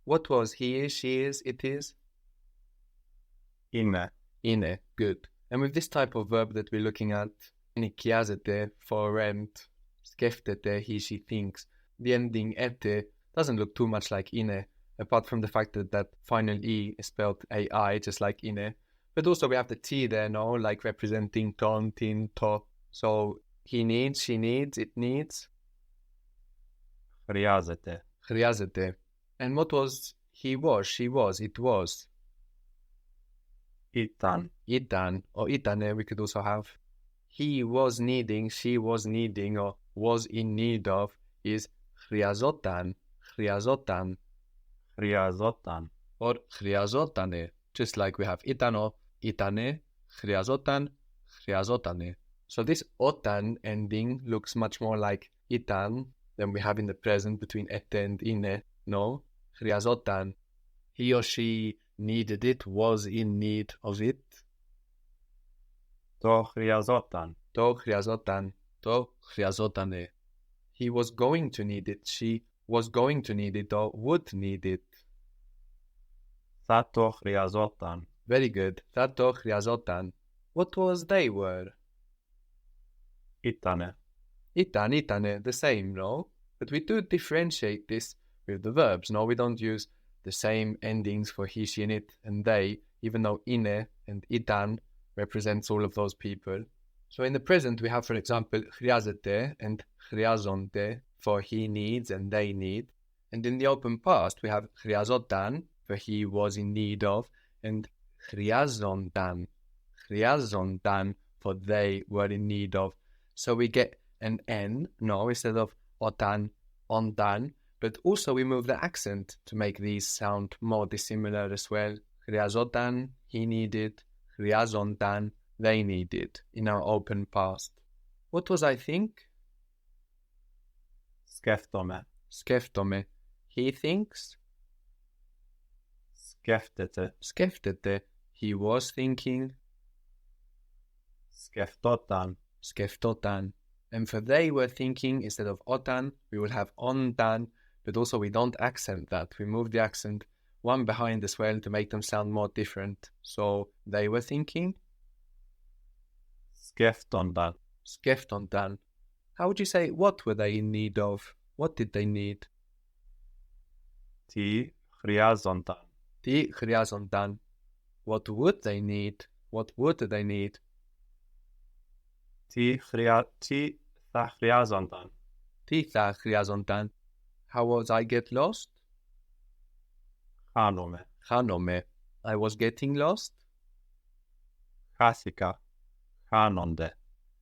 What was he is, she is, it is? Είναι. Είναι. Good. And with this type of verb that we're looking at, νοικιάζεται, for rent, σκέφτεται, he, she thinks, the ending ete doesn't look too much like είναι, apart from the fact that that final e is spelled ai, just like είναι. But also we have the t there, no, like representing ton, tin, to. So he needs, she needs, it needs. Χρειάζεται. Χρειάζεται. And what was he was, she was, it was? Ήταν. Ήταν, or ήτανε, we could also have. He was needing, she was needing, or was in need of, is χρειαζόταν, χρειαζόταν, Χρειαζόταν. or χρειαζότανε. Just like we have ήταν or ήτανε, χρειαζόταν, χρειαζότανε. So this όταν ending looks much more like ήταν than we have in the present between ete and είναι, no? Χρειαζόταν. He or she needed it, was in need of it. Το χρειαζόταν. Το χρειαζόταν, το χρειαζότανε. He was going to need it, she was going to need it, or would need it. Θα το χρειαζόταν. Very good. Θα το χρειαζόταν. What was they were? Ήτανε. Ήτανε, the same, no? But we do differentiate this with the verbs, no? We don't use the same endings for he, she, and it, and they, even though είναι and ήταν represents all of those people. So in the present, we have, for example, χρειάζεται and χρειάζονται for he needs and they need. And in the open past, we have χρειαζόταν for he was in need of, and χρειάζονταν for they were in need of. So we get an N, no, instead of otan, ondan, but also we move the accent to make these sound more dissimilar as well. Χρειαζόταν, he needed, χρειάζονταν, they needed in our open past. What was I think? Σκέφτομαι. Σκέφτομαι. He thinks. Σκέφτεται. Σκέφτεται. He was thinking. Σκεφτόταν. Σκεφτόταν. And for they were thinking, instead of otan, we will have ondan, but also we don't accent that. We move the accent one behind as well to make them sound more different. So they were thinking. Σκέφτονταν. Σκέφτονταν. How would you say, what were they in need of? What did they need? Τι χρειάζονταν. Τι χρειάζονταν. What would they need? What would they need? Τι θα χρειάζονταν. Τι θα χρειάζονταν. How was I get lost? Χάνομαι. Χάνομαι. I was getting lost. Χάθηκα. Χάνονται.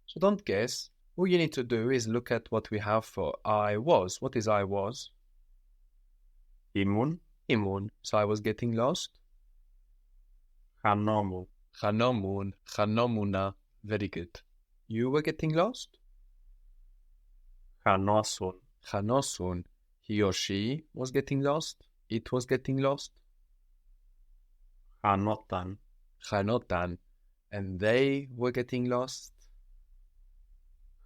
So don't guess. All you need to do is look at what we have for I was. What is I was? Ήμουν. Ήμουν. So I was getting lost. Χανόμουν. Χανόμουν. Χανόμουνα. Very good. You were getting lost? Χανόσουν. Χανόσουν. He or she was getting lost. It was getting lost. Χανόταν. Χανόταν. And they were getting lost.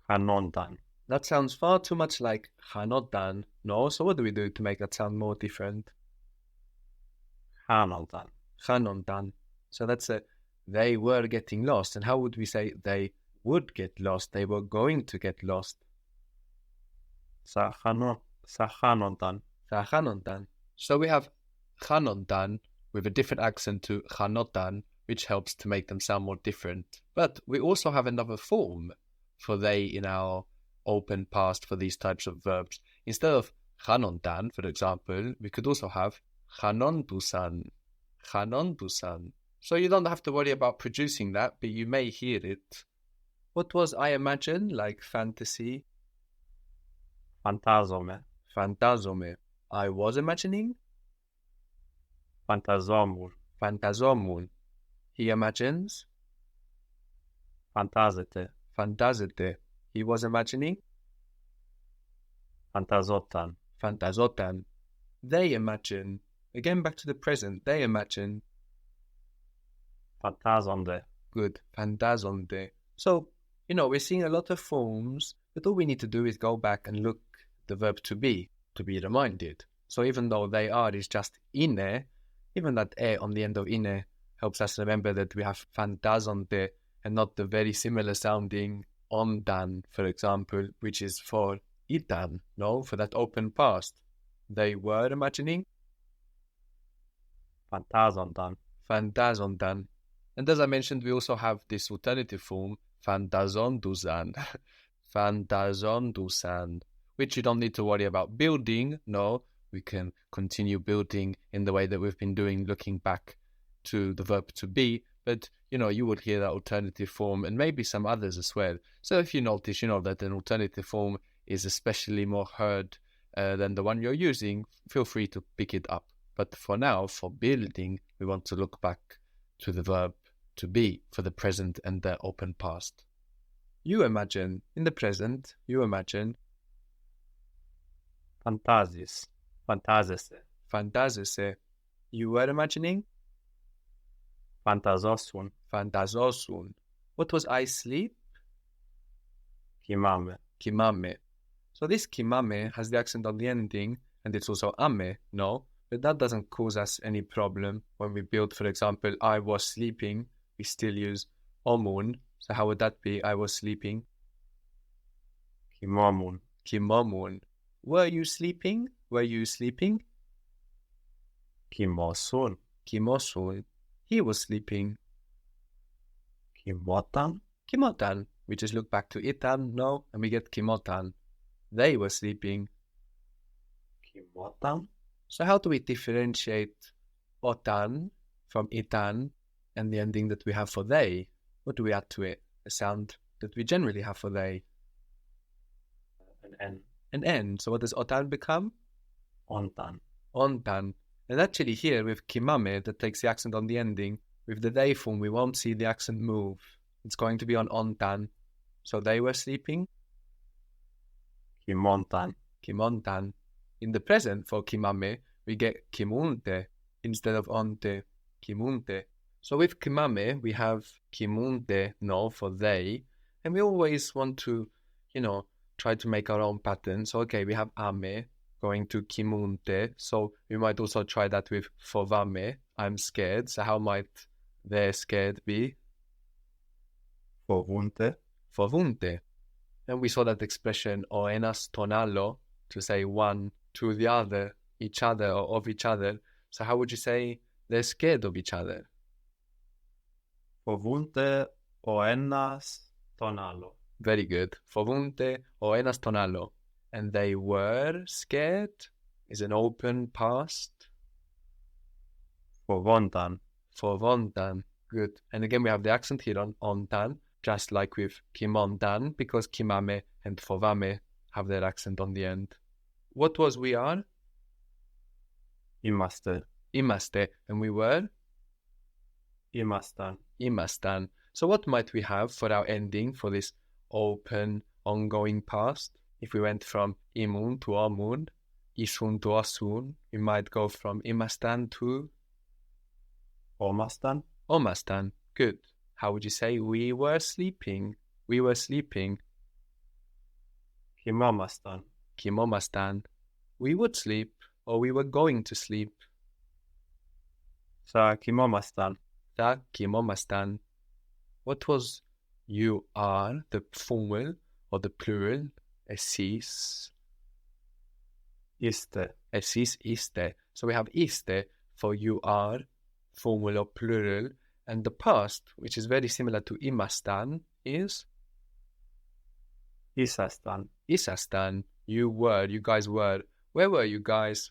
Χανόνταν. That sounds far too much like χανόταν. No, so what do we do to make that sound more different? Χάνονταν. Χάνονταν. So that's a they were getting lost. And how would we say they would get lost? They were going to get lost. Θα χάνονταν. Θα χάνονταν. So we have χάνονταν with a different accent to χανόταν, which helps to make them sound more different. But we also have another form for they in our open past for these types of verbs. Instead of χάνονταν, for example, we could also have χανόντουσαν. Χανόντουσαν. So you don't have to worry about producing that, but you may hear it. What was I imagine, like fantasy? Φαντάζομαι. Φαντάζομαι. I was imagining? Φανταζόμουν. Φανταζόμουν. He imagines? Φαντάζεται. Φαντάζεται. He was imagining? Φανταζόταν. Φανταζόταν. They imagine. Again, back to the present. They imagine. Φαντάζονται. Good. Φαντάζονται. So, we're seeing a lot of forms, but all we need to do is go back and look at the verb to be reminded. So even though they are is just ine, even that e on the end of ine helps us remember that we have fantazonte and not the very similar sounding ondan, for example, which is for itan, no, for that open past. They were imagining Fantazontan. fantazontan. And as I mentioned, we also have this alternative form, fantazondusan, fantazondusan, which you don't need to worry about building. No, we can continue building in the way that we've been doing, looking back to the verb to be. But, you would hear that alternative form and maybe some others as well. So if you notice, that an alternative form is especially more heard than the one you're using, feel free to pick it up. But for now, for building, we want to look back to the verb to be for the present and the open past. You imagine, in the present, you imagine Fantazis. Fantazese. fantazese. You were imagining Fantazosun. fantazosun. What was I sleep? Kimame. Kimame. So this kimame has the accent on the ending, and it's also ame, no? But that doesn't cause us any problem when we build, for example, I was sleeping. We still use omun. So how would that be? I was sleeping. Kimomun. Kimomun. Were you sleeping? Were you sleeping? Kimosun. Kimosun. He was sleeping. Kimotan. Kimotan. We just look back to itan, no? And we get kimotan. They were sleeping. Kimotan. So how do we differentiate otan from itan and the ending that we have for they? What do we add to it? A sound that we generally have for they. An N. An N. So what does otan become? Ontan. Ontan. And actually here with kimame, that takes the accent on the ending, with the they form, we won't see the accent move. It's going to be on ontan. So they were sleeping. Kimontan. Kimontan. In the present for kimame, we get kimunte instead of onte. Kimunte. So with kimame, we have kimunte, no, for they. And we always want to, try to make our own pattern. So, okay, we have ame going to kimunte. So we might also try that with fovame, I'm scared. So how might they're scared be? Fovunte. Fovunte. And we saw that expression, o enas tonalo, to say one to the other, each other, or of each other. So how would you say they're scared of each other? Fovunte o enas tonalo. Very good. Fovunte o enas tonalo. And they were scared is an open past. Fovontan. Fovontan. Good. And again, we have the accent here on ontan, just like with kimontan, because kimame and fovame have their accent on the end. What was we are? Imaste. Imaste. And we were? Imastan. Imastan. So what might we have for our ending for this open, ongoing past? If we went from imun to omun, isun to osun, we might go from imastan to Omastan. omastan. Good. How would you say we were sleeping? We were sleeping. Kimomastan. Kimomastan. We would sleep, or we were going to sleep. Sa kimomastan. Ta kimomastan. What was you are, the formal or the plural? Esis. Iste. Esis iste. So we have iste for you are, formal or plural, and the past, which is very similar to imastan, is Isastan. isastan. You were, you guys were. Where were you guys?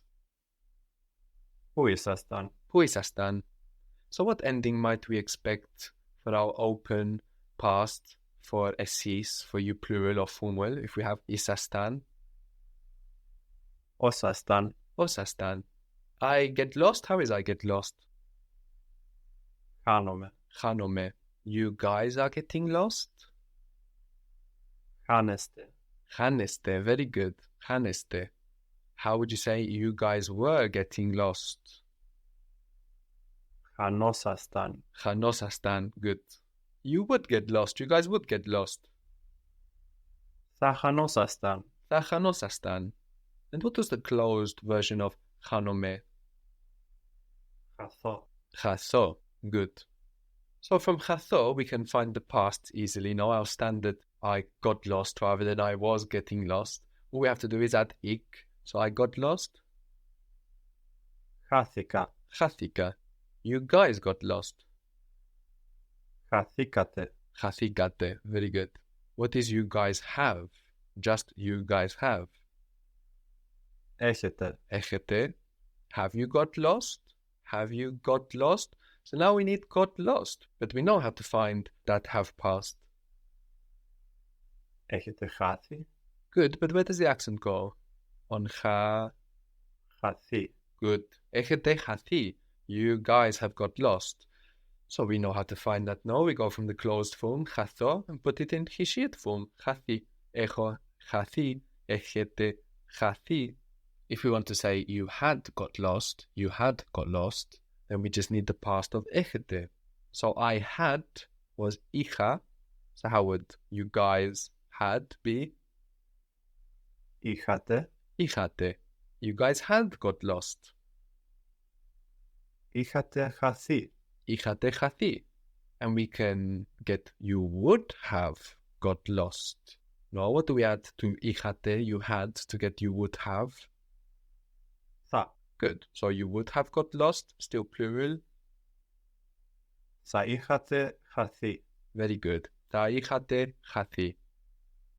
Huisastan. Huisastan. So what ending might we expect for our open past for esis, for you plural or formal, if we have isastan? Osastan. Osastan. I get lost? How is I get lost? Hanome. Hanome. You guys are getting lost? Haneste. Haneste. Very good. Haneste. How would you say you guys were getting lost? Hanosastan. Hanosastan. Good. You would get lost. You guys would get lost. Sa hanosastan. Hanosastan. And what was the closed version of Χάνομαι. Χαθώ. Χαθώ. Good. So from χαθώ, we can find the past easily. No, our standard I got lost rather than I was getting lost. All we have to do is add ik. So I got lost. Χάθηκα. Χάθηκα. You guys got lost. Χαθήκατε. Χαθήκατε. Very good. What is you guys have? Just you guys have. Έχετε. Έχετε. Have you got lost? Have you got lost? So now we need got lost, but we know how to find that have passed. Έχετε χάθει. Good, but where does the accent go? On ha. Χαθεί. Good. Έχετε χαθεί. You guys have got lost. So we know how to find that now. We go from the closed form, χαθώ, and put it in hishit form. Χαθεί. Έχω χαθεί. Έχετε χαθεί. If we want to say you had got lost, then we just need the past of έχετε. So I had was είχα. So how would you guys had be? Είχατε. Είχατε. You guys had got lost. Είχατε χαθεί. Είχατε χαθεί. And we can get you would have got lost. Now, what do we add to είχατε, you had, to get you would have? Θα. Good. So you would have got lost, still plural. Θα είχατε χαθεί. Very good. Θα είχατε χαθεί.